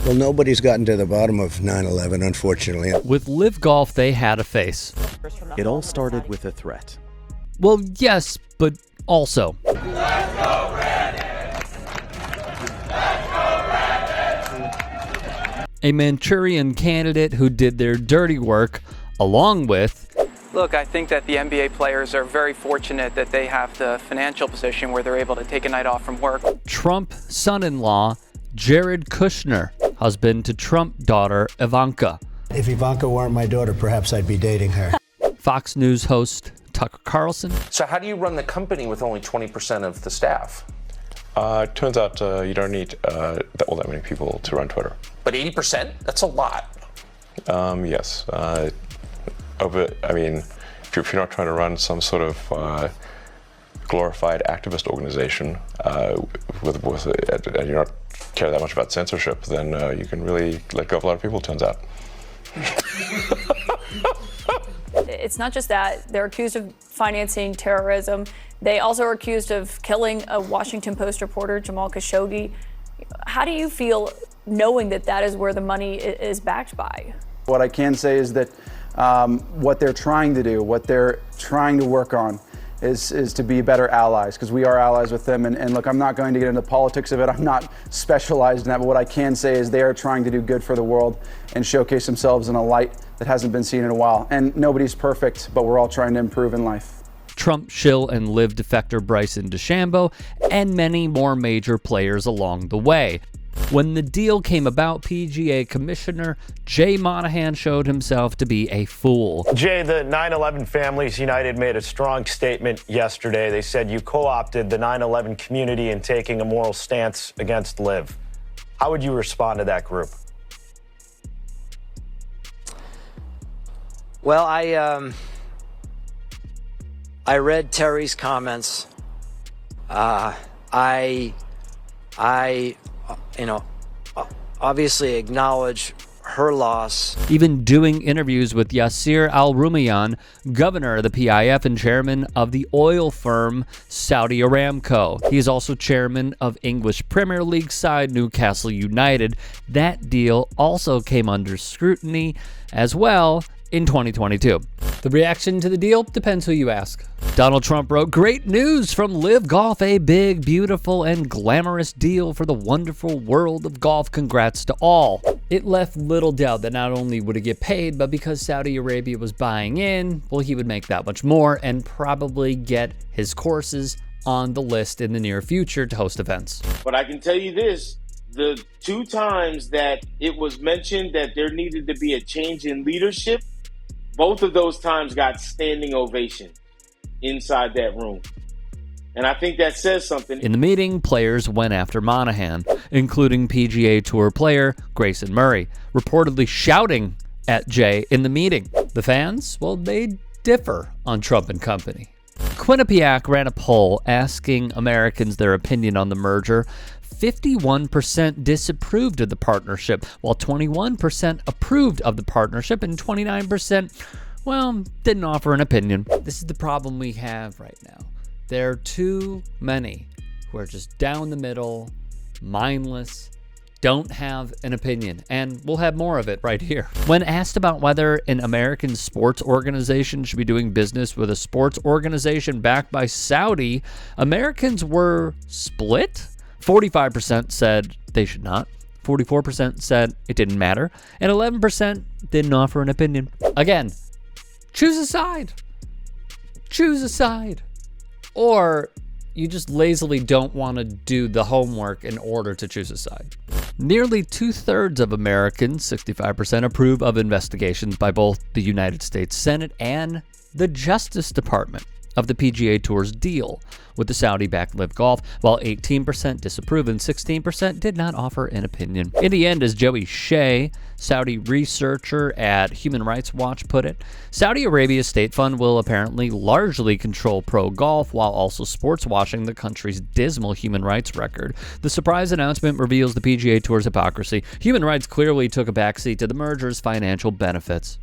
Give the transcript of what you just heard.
Well, nobody's gotten to the bottom of 9/11, unfortunately. With LIV Golf, they had a face. It all started with a threat. Well, yes, but also. A Manchurian candidate who did their dirty work, along with... Look, I think that the NBA players are very fortunate that they have the financial position where they're able to take a night off from work. Trump son-in-law, Jared Kushner, husband to Trump daughter Ivanka. If Ivanka weren't my daughter, perhaps I'd be dating her. Fox News host Tucker Carlson. So how do you run the company with only 20% of the staff? It turns out you don't need that many people to run Twitter. But 80%? That's a lot. Yes. If you're not trying to run some sort of glorified activist organization and you're not care that much about censorship, then you can really let go of a lot of people, it turns out. It's not just that. They're accused of financing terrorism. They also are accused of killing a Washington Post reporter, Jamal Khashoggi. How do you feel knowing that that is where the money is backed by? What I can say is that what they're trying to do, what they're trying to work on is to be better allies, because we are allies with them. And look, I'm not going to get into the politics of it. I'm not specialized in that. But what I can say is they are trying to do good for the world and showcase themselves in a light that hasn't been seen in a while. And nobody's perfect, but we're all trying to improve in life. Trump shill and LIV defector Bryson DeChambeau, and many more major players along the way. When the deal came about, PGA Commissioner Jay Monahan showed himself to be a fool. Jay, the 9/11 Families United made a strong statement yesterday. They said you co-opted the 9/11 community in taking a moral stance against LIV. How would you respond to that group? Well, I read Terry's comments. I obviously acknowledge her loss. Even doing interviews with Yasser Al-Rumayyan, governor of the PIF and chairman of the oil firm Saudi Aramco. He is also chairman of English Premier League side Newcastle United. That deal also came under scrutiny as well in 2022. The reaction to the deal depends who you ask. Donald Trump wrote, "Great news from LIV Golf, a big, beautiful, and glamorous deal for the wonderful world of golf. Congrats to all." It left little doubt that not only would he get paid, but because Saudi Arabia was buying in, well, he would make that much more and probably get his courses on the list in the near future to host events. But I can tell you this, the 2 times that it was mentioned that there needed to be a change in leadership, both of those times got standing ovation inside that room. And I think that says something. In the meeting, players went after Monahan, including PGA Tour player Grayson Murray, reportedly shouting at Jay in the meeting. The fans, well, they differ on Trump and company. Quinnipiac ran a poll asking Americans their opinion on the merger. 51% disapproved of the partnership, while 21% approved of the partnership, and 29%, well, didn't offer an opinion. This is the problem we have right now. There are too many who are just down the middle, mindless, don't have an opinion, and we'll have more of it right here. When asked about whether an American sports organization should be doing business with a sports organization backed by Saudi, Americans were split. 45% said they should not, 44% said it didn't matter, and 11% didn't offer an opinion. Again, choose a side. Choose a side. Or you just lazily don't want to do the homework in order to choose a side. Nearly 2/3 of Americans, 65%, approve of investigations by both the United States Senate and the Justice Department of the PGA Tour's deal with the Saudi-backed LIV Golf, while 18% disapprove and 16% did not offer an opinion. In the end, as Joey Shea, Saudi researcher at Human Rights Watch, put it, Saudi Arabia's state fund will apparently largely control pro golf while also sports washing the country's dismal human rights record. The surprise announcement reveals the PGA Tour's hypocrisy. Human rights clearly took a backseat to the merger's financial benefits.